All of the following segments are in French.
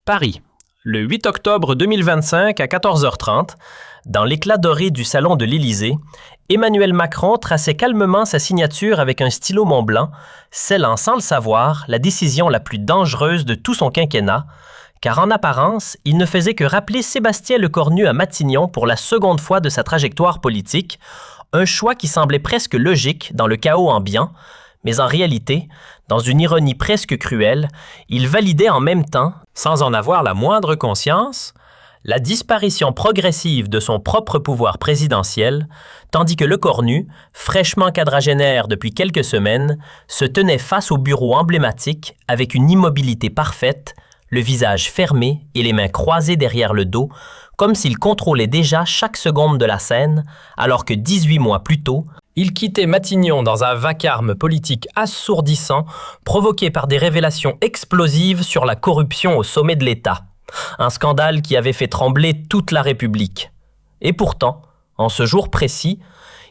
Paris, le 8 octobre 2025 à 14h30, dans l'éclat doré du salon de l'Élysée, Emmanuel Macron traçait calmement sa signature avec un stylo Mont-Blanc, scellant sans le savoir la décision la plus dangereuse de tout son quinquennat, car en apparence, il ne faisait que rappeler Sébastien Lecornu à Matignon pour la seconde fois de sa trajectoire politique, un choix qui semblait presque logique dans le chaos ambiant, mais en réalité, dans une ironie presque cruelle, il validait en même temps, sans en avoir la moindre conscience, la disparition progressive de son propre pouvoir présidentiel, tandis que Lecornu, fraîchement quadragénaire depuis quelques semaines, se tenait face au bureau emblématique avec une immobilité parfaite, le visage fermé et les mains croisées derrière le dos, comme s'il contrôlait déjà chaque seconde de la scène, alors que 18 mois plus tôt, il quittait Matignon dans un vacarme politique assourdissant, provoqué par des révélations explosives sur la corruption au sommet de l'État. Un scandale qui avait fait trembler toute la République. Et pourtant, en ce jour précis,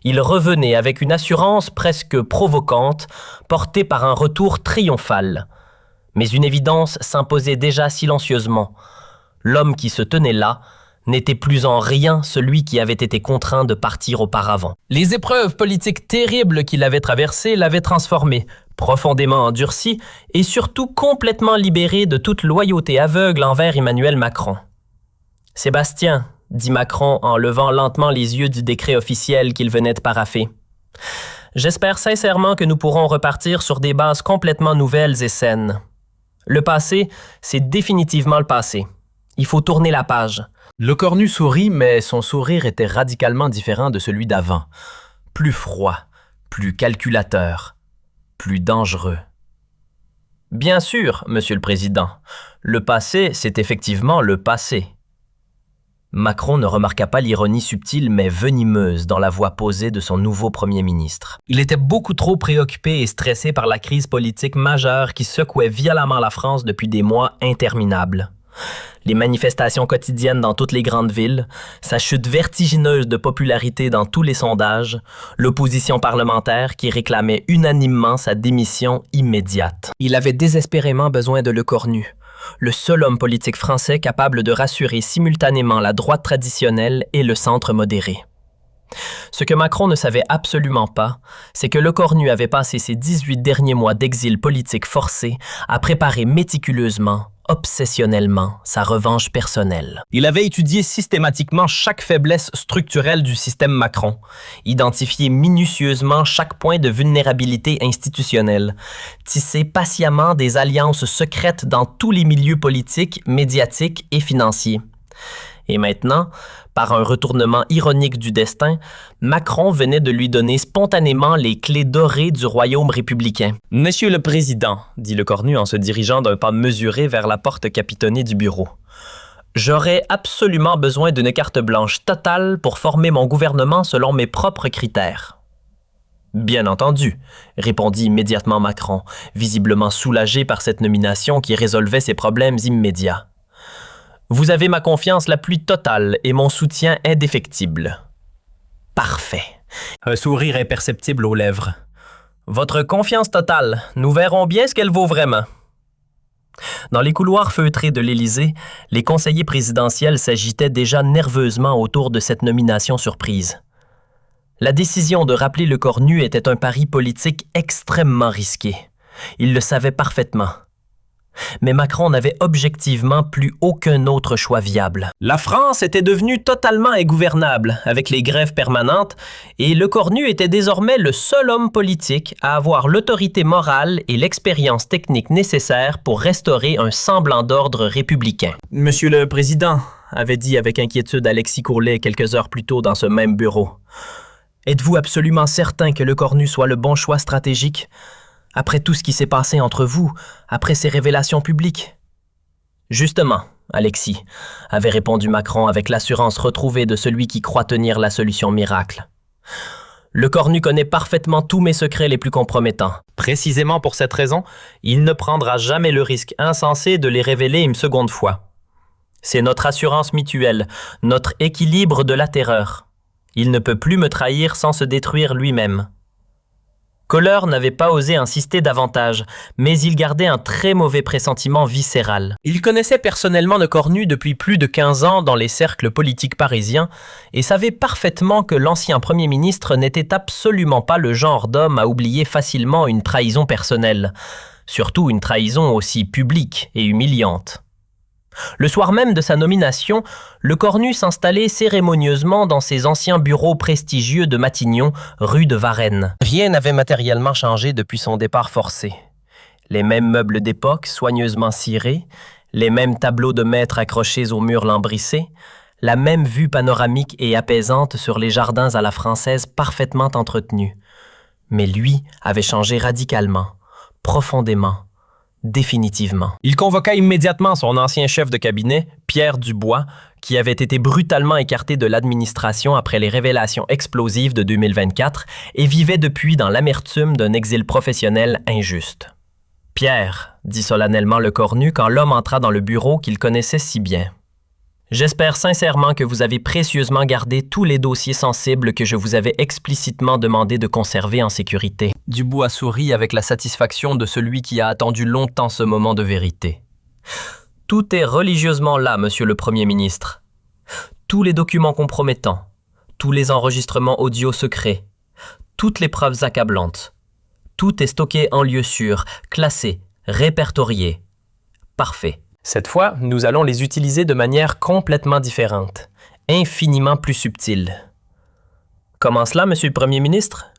il revenait avec une assurance presque provocante, portée par un retour triomphal. Mais une évidence s'imposait déjà silencieusement. L'homme qui se tenait là n'était plus en rien celui qui avait été contraint de partir auparavant. Les épreuves politiques terribles qu'il avait traversées l'avaient transformé, profondément endurci et surtout complètement libéré de toute loyauté aveugle envers Emmanuel Macron. « Sébastien, » dit Macron en levant lentement les yeux du décret officiel qu'il venait de paraffer. « J'espère sincèrement que nous pourrons repartir sur des bases complètement nouvelles et saines. Le passé, c'est définitivement le passé. Il faut tourner la page. » Lecornu sourit, mais son sourire était radicalement différent de celui d'avant. Plus froid, plus calculateur, plus dangereux. « Bien sûr, Monsieur le Président. Le passé, c'est effectivement le passé. » Macron ne remarqua pas l'ironie subtile mais venimeuse dans la voix posée de son nouveau Premier ministre. Il était beaucoup trop préoccupé et stressé par la crise politique majeure qui secouait violemment la France depuis des mois interminables. Les manifestations quotidiennes dans toutes les grandes villes, sa chute vertigineuse de popularité dans tous les sondages, l'opposition parlementaire qui réclamait unanimement sa démission immédiate. Il avait désespérément besoin de Lecornu, le seul homme politique français capable de rassurer simultanément la droite traditionnelle et le centre modéré. Ce que Macron ne savait absolument pas, c'est que Lecornu avait passé ses 18 derniers mois d'exil politique forcé à préparer méticuleusement, obsessionnellement, sa revanche personnelle. Il avait étudié systématiquement chaque faiblesse structurelle du système Macron, identifié minutieusement chaque point de vulnérabilité institutionnelle, tissé patiemment des alliances secrètes dans tous les milieux politiques, médiatiques et financiers. Et maintenant, par un retournement ironique du destin, Macron venait de lui donner spontanément les clés dorées du royaume républicain. « Monsieur le Président, » dit Lecornu en se dirigeant d'un pas mesuré vers la porte capitonnée du bureau, « j'aurais absolument besoin d'une carte blanche totale pour former mon gouvernement selon mes propres critères. » « Bien entendu, » répondit immédiatement Macron, visiblement soulagé par cette nomination qui résolvait ses problèmes immédiats. Vous avez ma confiance la plus totale et mon soutien indéfectible. Parfait. Un sourire imperceptible aux lèvres. Votre confiance totale, nous verrons bien ce qu'elle vaut vraiment. Dans les couloirs feutrés de l'Élysée, les conseillers présidentiels s'agitaient déjà nerveusement autour de cette nomination surprise. La décision de rappeler Lecornu était un pari politique extrêmement risqué. Il le savait parfaitement. Mais Macron n'avait objectivement plus aucun autre choix viable. La France était devenue totalement ingouvernable avec les grèves permanentes et Lecornu était désormais le seul homme politique à avoir l'autorité morale et l'expérience technique nécessaires pour restaurer un semblant d'ordre républicain. « Monsieur le Président », avait dit avec inquiétude Alexis Courlet quelques heures plus tôt dans ce même bureau, « êtes-vous absolument certain que Lecornu soit le bon choix stratégique ? Après tout ce qui s'est passé entre vous, après ces révélations publiques. » « Justement, Alexis, » avait répondu Macron avec l'assurance retrouvée de celui qui croit tenir la solution miracle. « Lecornu connaît parfaitement tous mes secrets les plus compromettants. Précisément pour cette raison, il ne prendra jamais le risque insensé de les révéler une seconde fois. C'est notre assurance mutuelle, notre équilibre de la terreur. Il ne peut plus me trahir sans se détruire lui-même. » Kohler n'avait pas osé insister davantage, mais il gardait un très mauvais pressentiment viscéral. Il connaissait personnellement le Cornu depuis plus de 15 ans dans les cercles politiques parisiens et savait parfaitement que l'ancien Premier ministre n'était absolument pas le genre d'homme à oublier facilement une trahison personnelle, surtout une trahison aussi publique et humiliante. Le soir même de sa nomination, le Cornu s'installait cérémonieusement dans ses anciens bureaux prestigieux de Matignon, rue de Varennes. Rien n'avait matériellement changé depuis son départ forcé. Les mêmes meubles d'époque soigneusement cirés, les mêmes tableaux de maître accrochés aux murs lambrissés, la même vue panoramique et apaisante sur les jardins à la française parfaitement entretenus. Mais lui avait changé radicalement, profondément. Définitivement. Il convoqua immédiatement son ancien chef de cabinet, Pierre Dubois, qui avait été brutalement écarté de l'administration après les révélations explosives de 2024 et vivait depuis dans l'amertume d'un exil professionnel injuste. « Pierre », dit solennellement le Cornu quand l'homme entra dans le bureau qu'il connaissait si bien. « J'espère sincèrement que vous avez précieusement gardé tous les dossiers sensibles que je vous avais explicitement demandé de conserver en sécurité. » Dubois sourit avec la satisfaction de celui qui a attendu longtemps ce moment de vérité. « Tout est religieusement là, monsieur le Premier ministre. Tous les documents compromettants, tous les enregistrements audio secrets, toutes les preuves accablantes. Tout est stocké en lieu sûr, classé, répertorié. Parfait. Cette fois, nous allons les utiliser de manière complètement différente, infiniment plus subtile. Comment cela, monsieur le Premier ministre?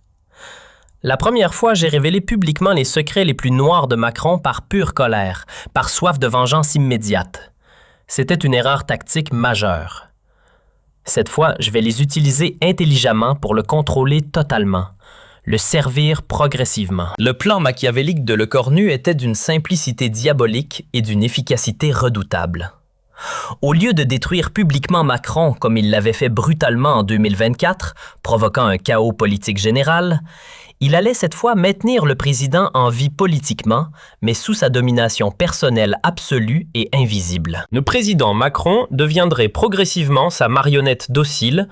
La première fois, j'ai révélé publiquement les secrets les plus noirs de Macron par pure colère, par soif de vengeance immédiate. C'était une erreur tactique majeure. Cette fois, je vais les utiliser intelligemment pour le contrôler totalement, le servir progressivement. Le plan machiavélique de Le Cornu était d'une simplicité diabolique et d'une efficacité redoutable. Au lieu de détruire publiquement Macron comme il l'avait fait brutalement en 2024, provoquant un chaos politique général, il allait cette fois maintenir le président en vie politiquement, mais sous sa domination personnelle absolue et invisible. Le président Macron deviendrait progressivement sa marionnette docile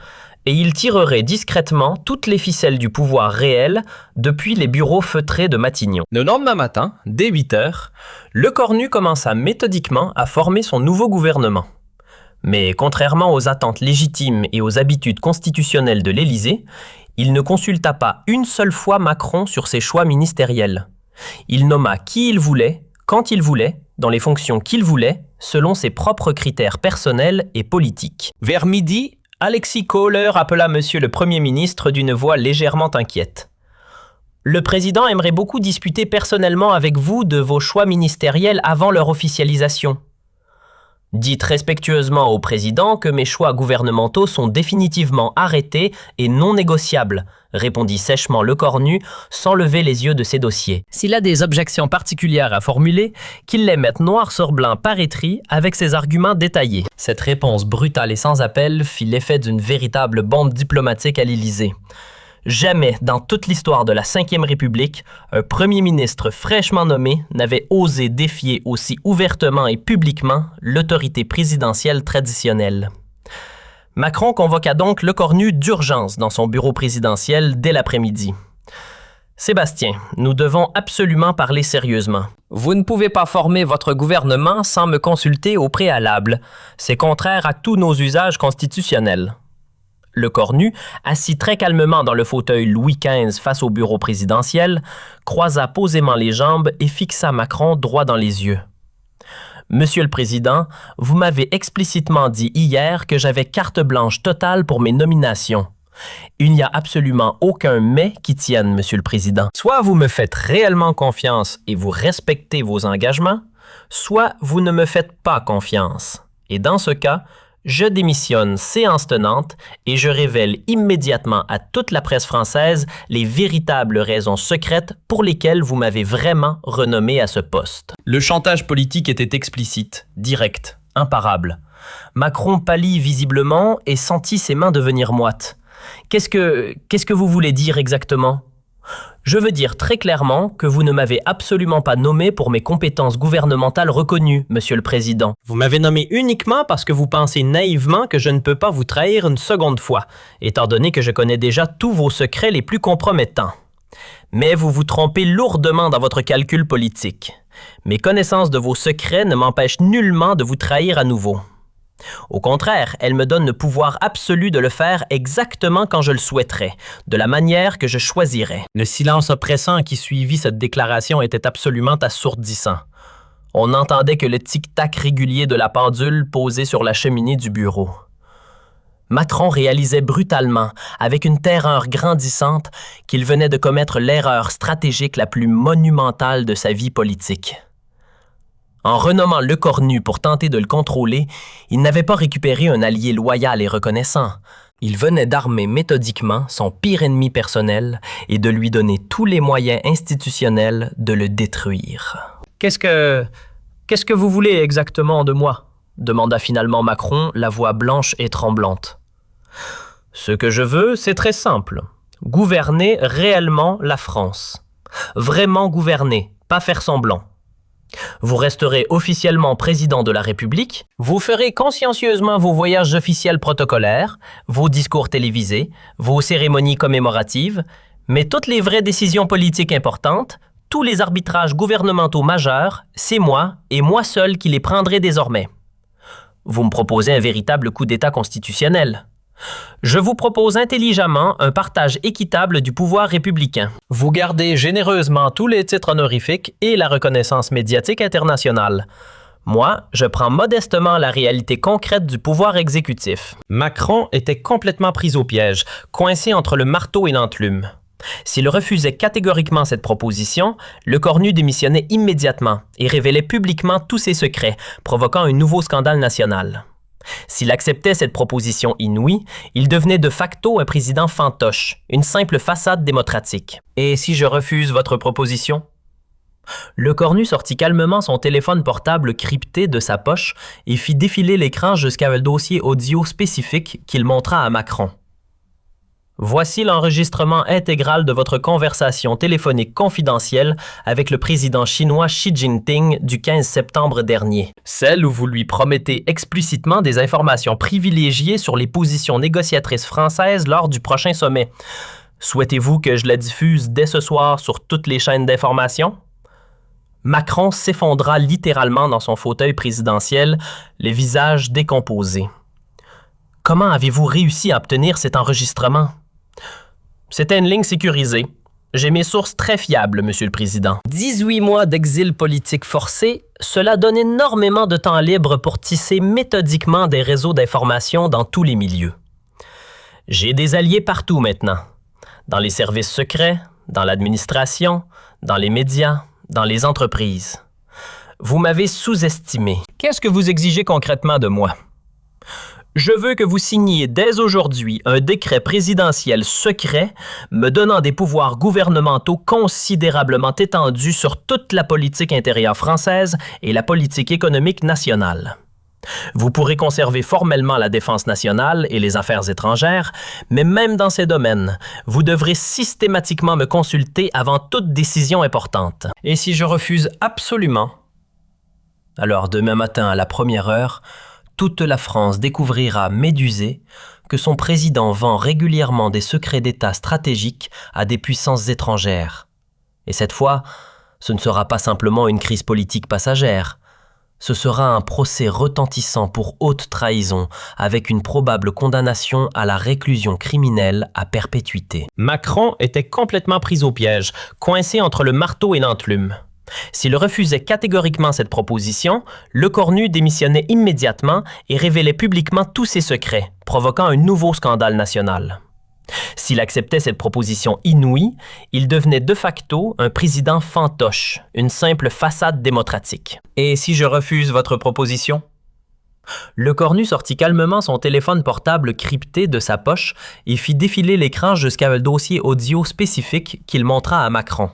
et il tirerait discrètement toutes les ficelles du pouvoir réel depuis les bureaux feutrés de Matignon. Le lendemain matin, dès 8 heures, Le Cornu commença méthodiquement à former son nouveau gouvernement. Mais contrairement aux attentes légitimes et aux habitudes constitutionnelles de l'Élysée, il ne consulta pas une seule fois Macron sur ses choix ministériels. Il nomma qui il voulait, quand il voulait, dans les fonctions qu'il voulait, selon ses propres critères personnels et politiques. Vers midi, Alexis Kohler appela Monsieur le Premier ministre d'une voix légèrement inquiète. « Le président aimerait beaucoup discuter personnellement avec vous de vos choix ministériels avant leur officialisation. Dites respectueusement au président que mes choix gouvernementaux sont définitivement arrêtés et non négociables, » répondit sèchement Le Cornu sans lever les yeux de ses dossiers. S'il a des objections particulières à formuler, qu'il les mette noir sur blanc par écrit avec ses arguments détaillés. Cette réponse brutale et sans appel fit l'effet d'une véritable bombe diplomatique à l'Élysée. Jamais dans toute l'histoire de la Ve République, un premier ministre fraîchement nommé n'avait osé défier aussi ouvertement et publiquement l'autorité présidentielle traditionnelle. Macron convoqua donc Le Cornu d'urgence dans son bureau présidentiel dès l'après-midi. « Sébastien, nous devons absolument parler sérieusement. Vous ne pouvez pas former votre gouvernement sans me consulter au préalable. C'est contraire à tous nos usages constitutionnels. » Le Cornu, assis très calmement dans le fauteuil Louis XV face au bureau présidentiel, croisa posément les jambes et fixa Macron droit dans les yeux. « Monsieur le Président, vous m'avez explicitement dit hier que j'avais carte blanche totale pour mes nominations. Il n'y a absolument aucun « mais » qui tienne, Monsieur le Président. Soit vous me faites réellement confiance et vous respectez vos engagements, soit vous ne me faites pas confiance. Et dans ce cas, je démissionne séance tenante et je révèle immédiatement à toute la presse française les véritables raisons secrètes pour lesquelles vous m'avez vraiment renommé à ce poste. » Le chantage politique était explicite, direct, imparable. Macron pâlit visiblement et sentit ses mains devenir moites. « Qu'est-ce que vous voulez dire exactement ? » « Je veux dire très clairement que vous ne m'avez absolument pas nommé pour mes compétences gouvernementales reconnues, Monsieur le Président. Vous m'avez nommé uniquement parce que vous pensez naïvement que je ne peux pas vous trahir une seconde fois, étant donné que je connais déjà tous vos secrets les plus compromettants. Mais vous vous trompez lourdement dans votre calcul politique. Mes connaissances de vos secrets ne m'empêchent nullement de vous trahir à nouveau. Au contraire, elles me donnent le pouvoir absolu de le faire exactement quand je le souhaiterais, de la manière que je choisirais. Le silence oppressant qui suivit cette déclaration était absolument assourdissant. On n'entendait que le tic-tac régulier de la pendule posée sur la cheminée du bureau. Macron réalisait brutalement, avec une terreur grandissante, qu'il venait de commettre l'erreur stratégique la plus monumentale de sa vie politique. En renommant Lecornu pour tenter de le contrôler, il n'avait pas récupéré un allié loyal et reconnaissant. Il venait d'armer méthodiquement son pire ennemi personnel et de lui donner tous les moyens institutionnels de le détruire. Qu'est-ce que vous voulez exactement de moi? Demanda finalement Macron, la voix blanche et tremblante. Ce que je veux, c'est très simple. Gouverner réellement la France. Vraiment gouverner, pas faire semblant. Vous resterez officiellement président de la République, vous ferez consciencieusement vos voyages officiels protocolaires, vos discours télévisés, vos cérémonies commémoratives, mais toutes les vraies décisions politiques importantes, tous les arbitrages gouvernementaux majeurs, c'est moi et moi seul qui les prendrai désormais. Vous me proposez un véritable coup d'État constitutionnel. Je vous propose intelligemment un partage équitable du pouvoir républicain. Vous gardez généreusement tous les titres honorifiques et la reconnaissance médiatique internationale. Moi, je prends modestement la réalité concrète du pouvoir exécutif. Macron était complètement pris au piège, coincé entre le marteau et l'enclume. S'il refusait catégoriquement cette proposition, Lecornu démissionnait immédiatement et révélait publiquement tous ses secrets, provoquant un nouveau scandale national. S'il acceptait cette proposition inouïe, il devenait de facto un président fantoche, une simple façade démocratique. Et si je refuse votre proposition? Lecornu sortit calmement son téléphone portable crypté de sa poche et fit défiler l'écran jusqu'à un dossier audio spécifique qu'il montra à Macron. Voici l'enregistrement intégral de votre conversation téléphonique confidentielle avec le président chinois Xi Jinping du 15 septembre dernier. Celle où vous lui promettez explicitement des informations privilégiées sur les positions négociatrices françaises lors du prochain sommet. Souhaitez-vous que je la diffuse dès ce soir sur toutes les chaînes d'information? Macron s'effondra littéralement dans son fauteuil présidentiel, le visage décomposé. Comment avez-vous réussi à obtenir cet enregistrement? C'était une ligne sécurisée. J'ai mes sources très fiables, Monsieur le Président. 18 mois d'exil politique forcé, cela donne énormément de temps libre pour tisser méthodiquement des réseaux d'information dans tous les milieux. J'ai des alliés partout maintenant. Dans les services secrets, dans l'administration, dans les médias, dans les entreprises. Vous m'avez sous-estimé. Qu'est-ce que vous exigez concrètement de moi? Je veux que vous signiez dès aujourd'hui un décret présidentiel secret me donnant des pouvoirs gouvernementaux considérablement étendus sur toute la politique intérieure française et la politique économique nationale. Vous pourrez conserver formellement la défense nationale et les affaires étrangères, mais même dans ces domaines, vous devrez systématiquement me consulter avant toute décision importante. Et si je refuse absolument? Alors demain matin à la première heure, toute la France découvrira médusée que son président vend régulièrement des secrets d'État stratégiques à des puissances étrangères. Et cette fois, ce ne sera pas simplement une crise politique passagère. Ce sera un procès retentissant pour haute trahison avec une probable condamnation à la réclusion criminelle à perpétuité. Macron était complètement pris au piège, coincé entre le marteau et l'enclume. S'il refusait catégoriquement cette proposition, Lecornu démissionnait immédiatement et révélait publiquement tous ses secrets, provoquant un nouveau scandale national. S'il acceptait cette proposition inouïe, il devenait de facto un président fantoche, une simple façade démocratique. Et si je refuse votre proposition? Lecornu sortit calmement son téléphone portable crypté de sa poche et fit défiler l'écran jusqu'à un dossier audio spécifique qu'il montra à Macron.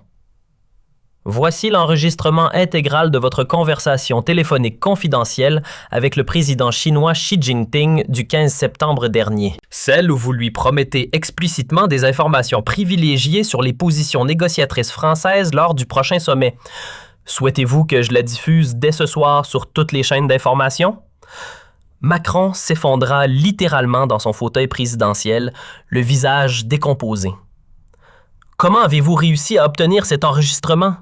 Voici l'enregistrement intégral de votre conversation téléphonique confidentielle avec le président chinois Xi Jinping du 15 septembre dernier. Celle où vous lui promettez explicitement des informations privilégiées sur les positions négociatrices françaises lors du prochain sommet. Souhaitez-vous que je la diffuse dès ce soir sur toutes les chaînes d'information? Macron s'effondra littéralement dans son fauteuil présidentiel, le visage décomposé. Comment avez-vous réussi à obtenir cet enregistrement?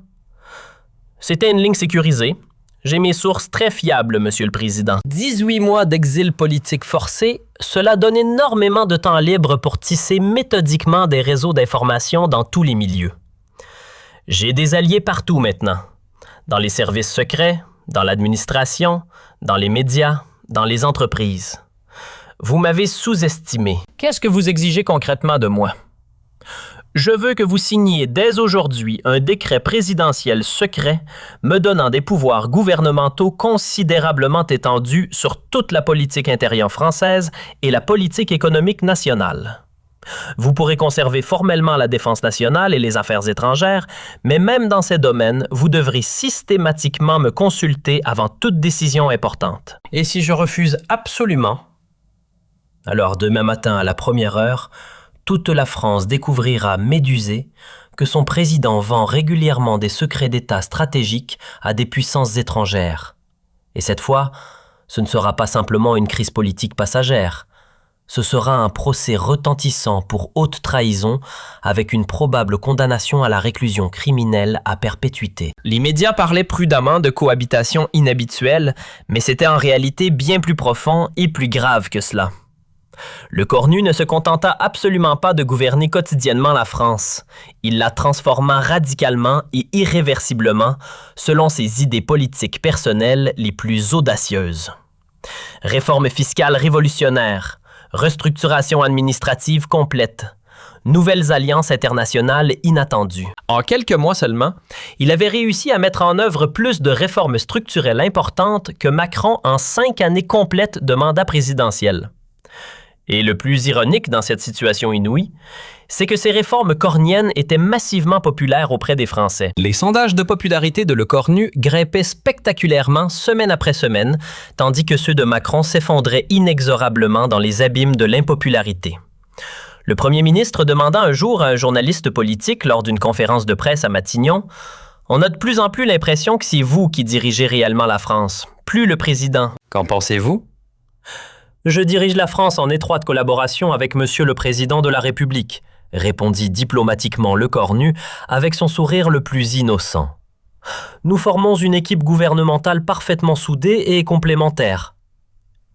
C'était une ligne sécurisée. J'ai mes sources très fiables, Monsieur le Président. 18 mois d'exil politique forcé, cela donne énormément de temps libre pour tisser méthodiquement des réseaux d'information dans tous les milieux. J'ai des alliés partout maintenant. Dans les services secrets, dans l'administration, dans les médias, dans les entreprises. Vous m'avez sous-estimé. Qu'est-ce que vous exigez concrètement de moi? Je veux que vous signiez dès aujourd'hui un décret présidentiel secret me donnant des pouvoirs gouvernementaux considérablement étendus sur toute la politique intérieure française et la politique économique nationale. Vous pourrez conserver formellement la défense nationale et les affaires étrangères, mais même dans ces domaines, vous devrez systématiquement me consulter avant toute décision importante. Et si je refuse absolument, alors demain matin à la première heure, toute la France découvrira médusée que son président vend régulièrement des secrets d'État stratégiques à des puissances étrangères. Et cette fois, ce ne sera pas simplement une crise politique passagère. Ce sera un procès retentissant pour haute trahison avec une probable condamnation à la réclusion criminelle à perpétuité. Les médias parlaient prudemment de cohabitation inhabituelle, mais c'était en réalité bien plus profond et plus grave que cela. Le Cornu ne se contenta absolument pas de gouverner quotidiennement la France. Il la transforma radicalement et irréversiblement selon ses idées politiques personnelles les plus audacieuses. Réforme fiscale révolutionnaire, restructuration administrative complète, nouvelles alliances internationales inattendues. En quelques mois seulement, il avait réussi à mettre en œuvre plus de réformes structurelles importantes que Macron en 5 années complètes de mandat présidentiel. Et le plus ironique dans cette situation inouïe, c'est que ces réformes corniennes étaient massivement populaires auprès des Français. Les sondages de popularité de Le Cornu grimpaient spectaculairement semaine après semaine, tandis que ceux de Macron s'effondraient inexorablement dans les abîmes de l'impopularité. Le premier ministre demanda un jour à un journaliste politique lors d'une conférence de presse à Matignon « On a de plus en plus l'impression que c'est vous qui dirigez réellement la France, plus le président. » Qu'en pensez-vous? Je dirige la France en étroite collaboration avec Monsieur le Président de la République, répondit diplomatiquement Le Cornu avec son sourire le plus innocent. Nous formons une équipe gouvernementale parfaitement soudée et complémentaire.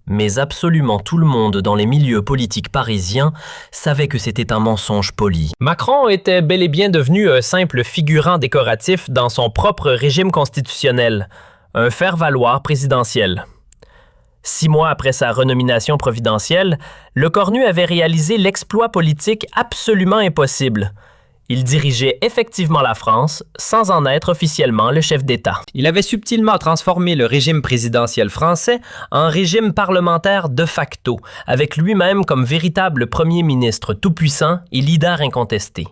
Mais absolument tout le monde dans les milieux politiques parisiens savait que c'était un mensonge poli. Macron était bel et bien devenu un simple figurant décoratif dans son propre régime constitutionnel, un faire-valoir présidentiel. 6 mois après sa renomination providentielle, Le Cornu avait réalisé l'exploit politique absolument impossible. Il dirigeait effectivement la France sans en être officiellement le chef d'État. Il avait subtilement transformé le régime présidentiel français en régime parlementaire de facto, avec lui-même comme véritable premier ministre tout-puissant et leader incontesté.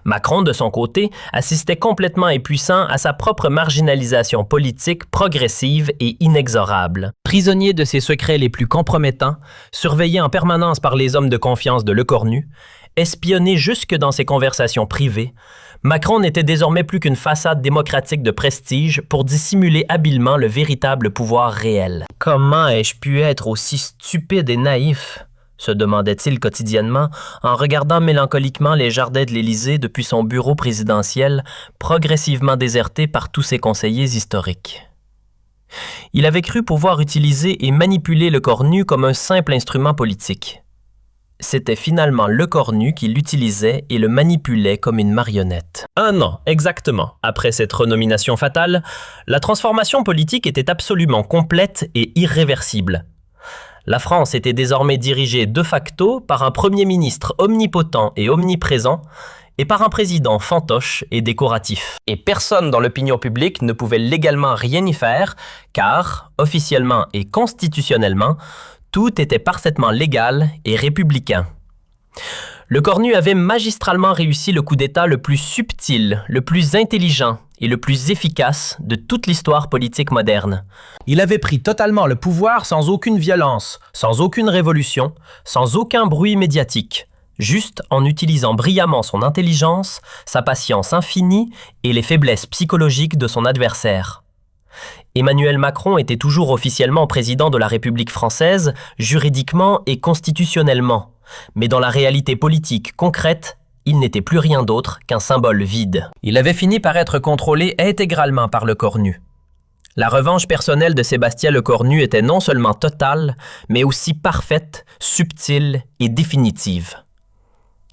Macron, de son côté, assistait complètement impuissant à sa propre marginalisation politique progressive et inexorable. Prisonnier de ses secrets les plus compromettants, surveillé en permanence par les hommes de confiance de Le Cornu, espionné jusque dans ses conversations privées, Macron n'était désormais plus qu'une façade démocratique de prestige pour dissimuler habilement le véritable pouvoir réel. « Comment ai-je pu être aussi stupide et naïf ?» se demandait-il quotidiennement en regardant mélancoliquement les jardins de l'Élysée depuis son bureau présidentiel, progressivement déserté par tous ses conseillers historiques. Il avait cru pouvoir utiliser et manipuler Le Cornu comme un simple instrument politique. C'était finalement Le Cornu qui l'utilisait et le manipulait comme une marionnette. 1 an, exactement, après cette renomination fatale, la transformation politique était absolument complète et irréversible. La France était désormais dirigée de facto par un premier ministre omnipotent et omniprésent et par un président fantoche et décoratif. Et personne dans l'opinion publique ne pouvait légalement rien y faire car, officiellement et constitutionnellement, tout était parfaitement légal et républicain. Le Cornu avait magistralement réussi le coup d'État le plus subtil, le plus intelligent et le plus efficace de toute l'histoire politique moderne. Il avait pris totalement le pouvoir sans aucune violence, sans aucune révolution, sans aucun bruit médiatique, juste en utilisant brillamment son intelligence, sa patience infinie et les faiblesses psychologiques de son adversaire. Emmanuel Macron était toujours officiellement président de la République française, juridiquement et constitutionnellement. Mais dans la réalité politique concrète, il n'était plus rien d'autre qu'un symbole vide. Il avait fini par être contrôlé intégralement par Lecornu. La revanche personnelle de Sébastien Lecornu était non seulement totale, mais aussi parfaite, subtile et définitive.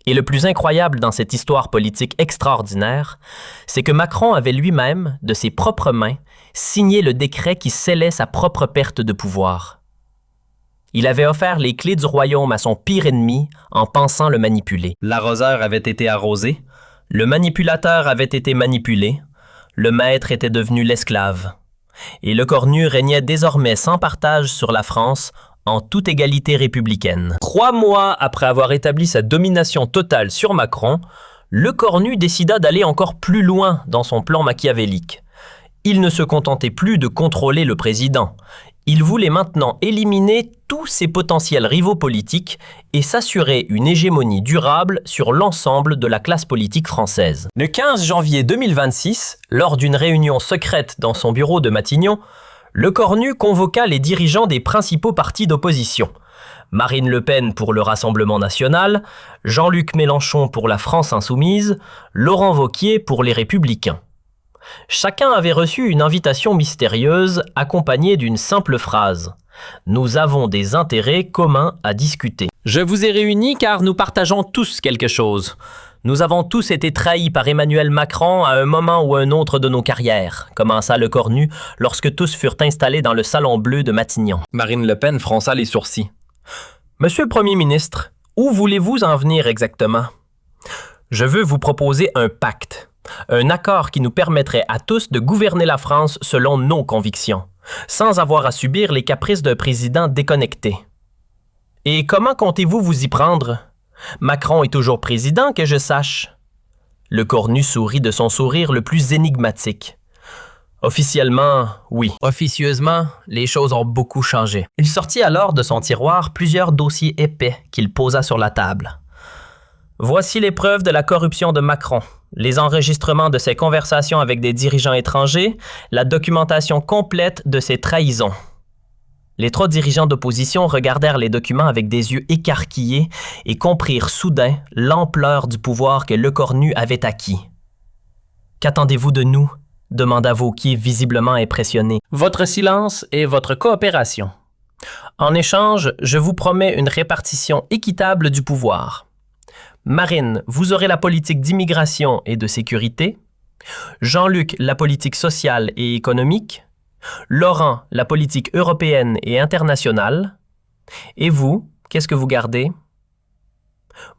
Et le plus incroyable dans cette histoire politique extraordinaire, c'est que Macron avait lui-même, de ses propres mains, signé le décret qui scellait sa propre perte de pouvoir. Il avait offert les clés du royaume à son pire ennemi en pensant le manipuler. L'arroseur avait été arrosé, le manipulateur avait été manipulé, le maître était devenu l'esclave. Et Lecornu régnait désormais sans partage sur la France en toute égalité républicaine. 3 mois après avoir établi sa domination totale sur Macron, Lecornu décida d'aller encore plus loin dans son plan machiavélique. Il ne se contentait plus de contrôler le président. Il voulait maintenant éliminer tous ses potentiels rivaux politiques et s'assurer une hégémonie durable sur l'ensemble de la classe politique française. Le 15 janvier 2026, lors d'une réunion secrète dans son bureau de Matignon, Lecornu convoqua les dirigeants des principaux partis d'opposition. Marine Le Pen pour le Rassemblement national, Jean-Luc Mélenchon pour la France insoumise, Laurent Wauquiez pour les Républicains. Chacun avait reçu une invitation mystérieuse accompagnée d'une simple phrase « Nous avons des intérêts communs à discuter ». Je vous ai réunis car nous partageons tous quelque chose. Nous avons tous été trahis par Emmanuel Macron à un moment ou un autre de nos carrières, commença Lecornu lorsque tous furent installés dans le salon bleu de Matignon. Marine Le Pen fronça les sourcils. « Monsieur le Premier ministre, où voulez-vous en venir exactement? Je veux vous proposer un pacte. Un accord qui nous permettrait à tous de gouverner la France selon nos convictions, sans avoir à subir les caprices d'un président déconnecté. Et comment comptez-vous vous y prendre? Macron est toujours président, que je sache. Lecornu sourit de son sourire le plus énigmatique. Officiellement, oui. Officieusement, les choses ont beaucoup changé. Il sortit alors de son tiroir plusieurs dossiers épais qu'il posa sur la table. Voici les preuves de la corruption de Macron, les enregistrements de ses conversations avec des dirigeants étrangers, la documentation complète de ses trahisons. Les 3 dirigeants d'opposition regardèrent les documents avec des yeux écarquillés et comprirent soudain l'ampleur du pouvoir que Lecornu avait acquis. « Qu'attendez-vous de nous ?» demanda Wauquiez visiblement impressionné. « Votre silence et votre coopération. En échange, je vous promets une répartition équitable du pouvoir. Marine, vous aurez la politique d'immigration et de sécurité. Jean-Luc, la politique sociale et économique. Laurent, la politique européenne et internationale. Et vous, qu'est-ce que vous gardez?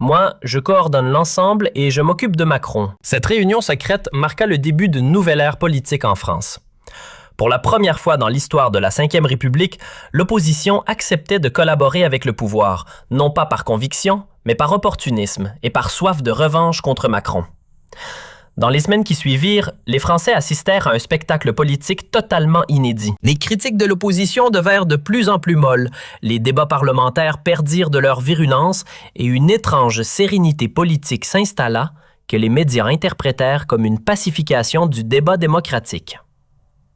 Moi, je coordonne l'ensemble et je m'occupe de Macron. » Cette réunion secrète marqua le début d'une nouvelle ère politique en France. Pour la première fois dans l'histoire de la Ve République, l'opposition acceptait de collaborer avec le pouvoir, non pas par conviction, mais par opportunisme et par soif de revanche contre Macron. Dans les semaines qui suivirent, les Français assistèrent à un spectacle politique totalement inédit. Les critiques de l'opposition devinrent de plus en plus molles, les débats parlementaires perdirent de leur virulence et une étrange sérénité politique s'installa que les médias interprétèrent comme une pacification du débat démocratique.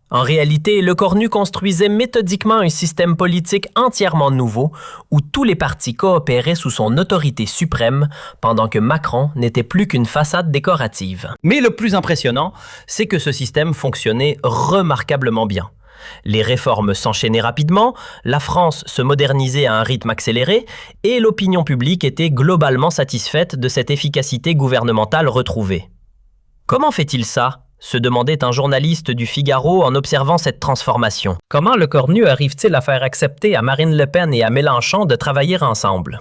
En réalité, Lecornu construisait méthodiquement un système politique entièrement nouveau où tous les partis coopéraient sous son autorité suprême pendant que Macron n'était plus qu'une façade décorative. Mais le plus impressionnant, c'est que ce système fonctionnait remarquablement bien. Les réformes s'enchaînaient rapidement, la France se modernisait à un rythme accéléré et l'opinion publique était globalement satisfaite de cette efficacité gouvernementale retrouvée. Comment fait-il ça ? Se demandait un journaliste du Figaro en observant cette transformation. Comment Lecornu arrive-t-il à faire accepter à Marine Le Pen et à Mélenchon de travailler ensemble?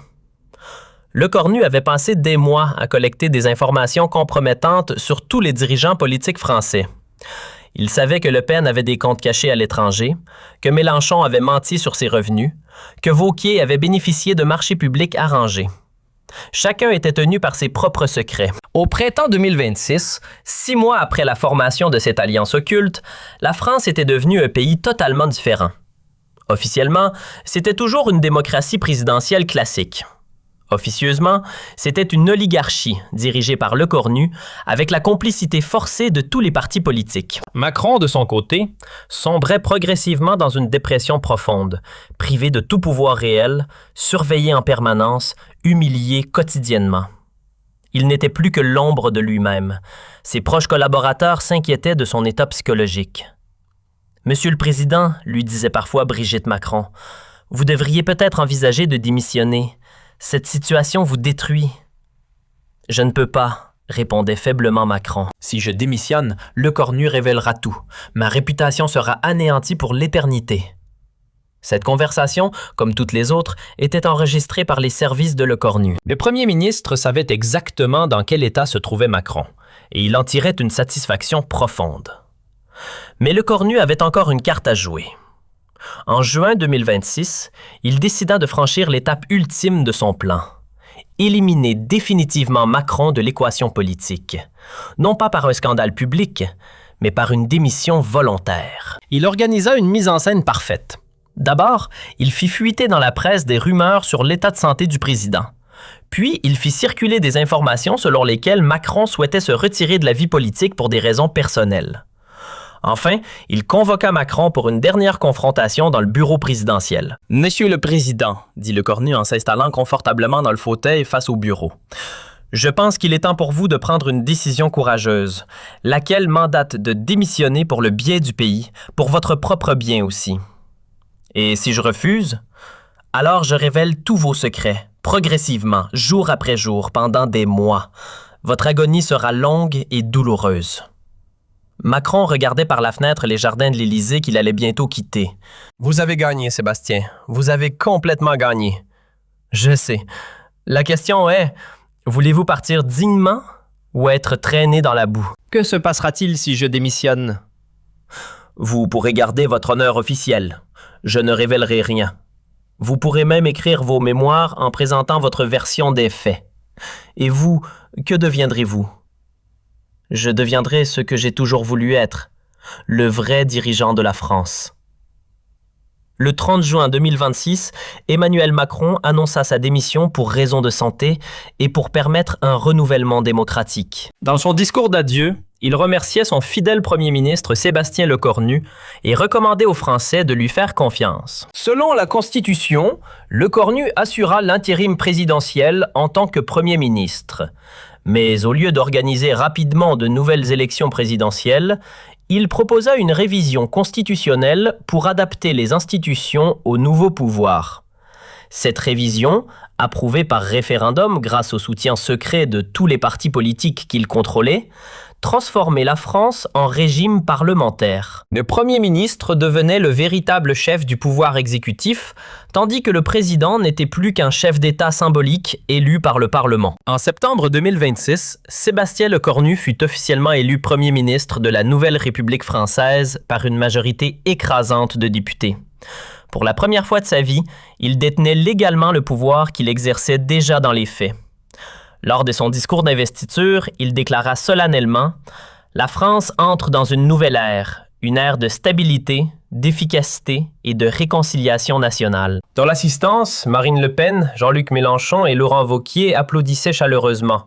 Lecornu avait passé des mois à collecter des informations compromettantes sur tous les dirigeants politiques français. Il savait que Le Pen avait des comptes cachés à l'étranger, que Mélenchon avait menti sur ses revenus, que Wauquiez avait bénéficié de marchés publics arrangés. Chacun était tenu par ses propres secrets. Au printemps 2026, 6 mois après la formation de cette alliance occulte, la France était devenue un pays totalement différent. Officiellement, c'était toujours une démocratie présidentielle classique. Officieusement, c'était une oligarchie dirigée par Lecornu avec la complicité forcée de tous les partis politiques. Macron, de son côté, sombrait progressivement dans une dépression profonde, privé de tout pouvoir réel, surveillé en permanence, humilié quotidiennement. Il n'était plus que l'ombre de lui-même. Ses proches collaborateurs s'inquiétaient de son état psychologique. « Monsieur le Président, lui disait parfois Brigitte Macron, vous devriez peut-être envisager de démissionner. Cette situation vous détruit. »« Je ne peux pas, » répondait faiblement Macron. « Si je démissionne, Lecornu révélera tout. Ma réputation sera anéantie pour l'éternité. » Cette conversation, comme toutes les autres, était enregistrée par les services de Lecornu. Le premier ministre savait exactement dans quel état se trouvait Macron, et il en tirait une satisfaction profonde. Mais Lecornu avait encore une carte à jouer. En juin 2026, il décida de franchir l'étape ultime de son plan. Éliminer définitivement Macron de l'équation politique, non pas par un scandale public, mais par une démission volontaire. Il organisa une mise en scène parfaite. D'abord, il fit fuiter dans la presse des rumeurs sur l'état de santé du président. Puis, il fit circuler des informations selon lesquelles Macron souhaitait se retirer de la vie politique pour des raisons personnelles. Enfin, il convoqua Macron pour une dernière confrontation dans le bureau présidentiel. « Monsieur le Président, » dit Lecornu en s'installant confortablement dans le fauteuil face au bureau. « Je pense qu'il est temps pour vous de prendre une décision courageuse, laquelle mandate de démissionner pour le bien du pays, pour votre propre bien aussi. Et si je refuse, alors je révèle tous vos secrets, progressivement, jour après jour, pendant des mois. Votre agonie sera longue et douloureuse. » Macron regardait par la fenêtre les jardins de l'Élysée qu'il allait bientôt quitter. « Vous avez gagné, Sébastien. Vous avez complètement gagné. »« Je sais. La question est, voulez-vous partir dignement ou être traîné dans la boue? Que se passera-t-il si je démissionne? »« Vous pourrez garder votre honneur officiel. Je ne révélerai rien. Vous pourrez même écrire vos mémoires en présentant votre version des faits. Et vous, que deviendrez-vous? » Je deviendrai ce que j'ai toujours voulu être, le vrai dirigeant de la France. Le 30 juin 2026, Emmanuel Macron annonça sa démission pour raison de santé et pour permettre un renouvellement démocratique. Dans son discours d'adieu, il remerciait son fidèle premier ministre Sébastien Lecornu et recommandait aux Français de lui faire confiance. Selon la Constitution, Lecornu assura l'intérim présidentiel en tant que premier ministre. Mais au lieu d'organiser rapidement de nouvelles élections présidentielles, il proposa une révision constitutionnelle pour adapter les institutions au nouveau pouvoir. Cette révision, approuvée par référendum grâce au soutien secret de tous les partis politiques qu'il contrôlait, transformait la France en régime parlementaire. Le Premier ministre devenait le véritable chef du pouvoir exécutif, tandis que le président n'était plus qu'un chef d'État symbolique élu par le Parlement. En septembre 2026, Sébastien Lecornu fut officiellement élu Premier ministre de la Nouvelle République française par une majorité écrasante de députés. Pour la première fois de sa vie, il détenait légalement le pouvoir qu'il exerçait déjà dans les faits. Lors de son discours d'investiture, il déclara solennellement « La France entre dans une nouvelle ère, une ère de stabilité, d'efficacité et de réconciliation nationale. » Dans l'assistance, Marine Le Pen, Jean-Luc Mélenchon et Laurent Wauquiez applaudissaient chaleureusement.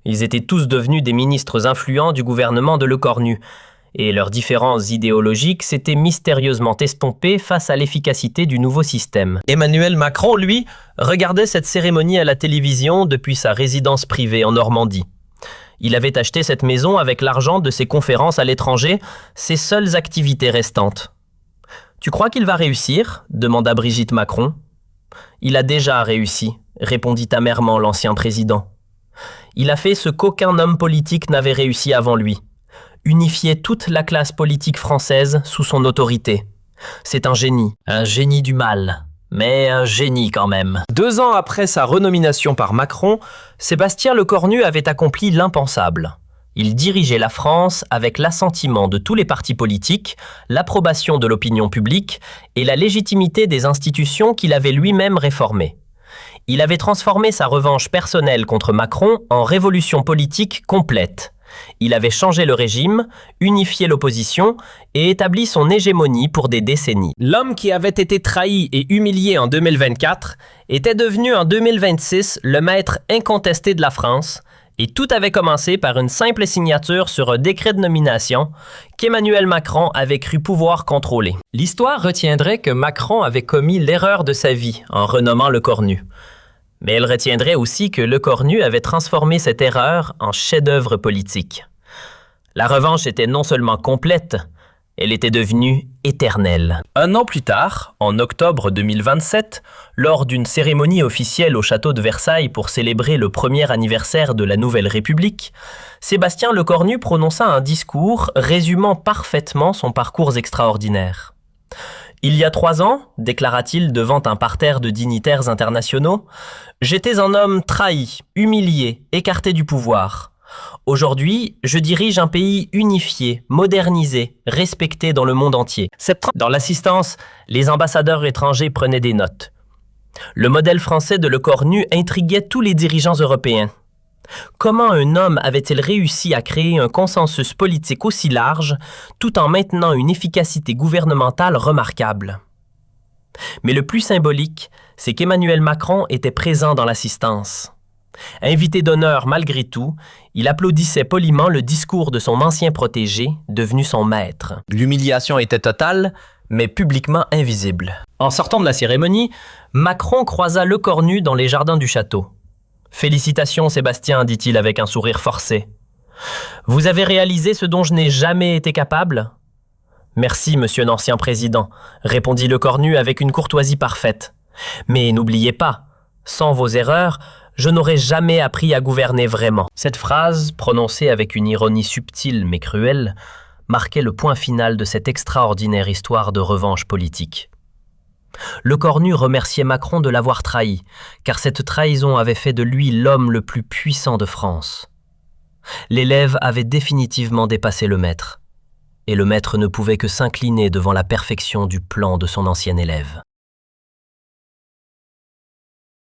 Ils étaient tous devenus des ministres influents du gouvernement de Lecornu, et leurs différences idéologiques s'étaient mystérieusement estompées face à l'efficacité du nouveau système. Emmanuel Macron, lui, regardait cette cérémonie à la télévision depuis sa résidence privée en Normandie. Il avait acheté cette maison avec l'argent de ses conférences à l'étranger, ses seules activités restantes. « Tu crois qu'il va réussir ?» demanda Brigitte Macron. « Il a déjà réussi », répondit amèrement l'ancien président. « Il a fait ce qu'aucun homme politique n'avait réussi avant lui. Unifier toute la classe politique française sous son autorité. C'est un génie du mal, mais un génie quand même. » 2 ans après sa renomination par Macron, Sébastien Lecornu avait accompli l'impensable. Il dirigeait la France avec l'assentiment de tous les partis politiques, l'approbation de l'opinion publique et la légitimité des institutions qu'il avait lui-même réformées. Il avait transformé sa revanche personnelle contre Macron en révolution politique complète. Il avait changé le régime, unifié l'opposition et établi son hégémonie pour des décennies. L'homme qui avait été trahi et humilié en 2024 était devenu en 2026 le maître incontesté de la France, et tout avait commencé par une simple signature sur un décret de nomination qu'Emmanuel Macron avait cru pouvoir contrôler. L'histoire retiendrait que Macron avait commis l'erreur de sa vie en renommant Lecornu. Mais elle retiendrait aussi que Lecornu avait transformé cette erreur en chef-d'œuvre politique. La revanche était non seulement complète, elle était devenue éternelle. Un an plus tard, en octobre 2027, lors d'une cérémonie officielle au château de Versailles pour célébrer le premier anniversaire de la Nouvelle République, Sébastien Lecornu prononça un discours résumant parfaitement son parcours extraordinaire. « Il y a 3 ans, déclara-t-il devant un parterre de dignitaires internationaux, « j'étais un homme trahi, humilié, écarté du pouvoir. Aujourd'hui, je dirige un pays unifié, modernisé, respecté dans le monde entier. » Dans l'assistance, les ambassadeurs étrangers prenaient des notes. Le modèle français de Lecornu intriguait tous les dirigeants européens. Comment un homme avait-il réussi à créer un consensus politique aussi large, tout en maintenant une efficacité gouvernementale remarquable? Mais le plus symbolique, c'est qu'Emmanuel Macron était présent dans l'assistance. Invité d'honneur malgré tout, il applaudissait poliment le discours de son ancien protégé, devenu son maître. L'humiliation était totale, mais publiquement invisible. En sortant de la cérémonie, Macron croisa Lecornu dans les jardins du château. « Félicitations, Sébastien, dit-il avec un sourire forcé. Vous avez réalisé ce dont je n'ai jamais été capable ? » Merci, monsieur l'ancien président, répondit Lecornu avec une courtoisie parfaite. Mais n'oubliez pas, sans vos erreurs, je n'aurais jamais appris à gouverner vraiment. Cette phrase, prononcée avec une ironie subtile mais cruelle, marquait le point final de cette extraordinaire histoire de revanche politique. Lecornu remerciait Macron de l'avoir trahi, car cette trahison avait fait de lui l'homme le plus puissant de France. L'élève avait définitivement dépassé le maître, et le maître ne pouvait que s'incliner devant la perfection du plan de son ancien élève.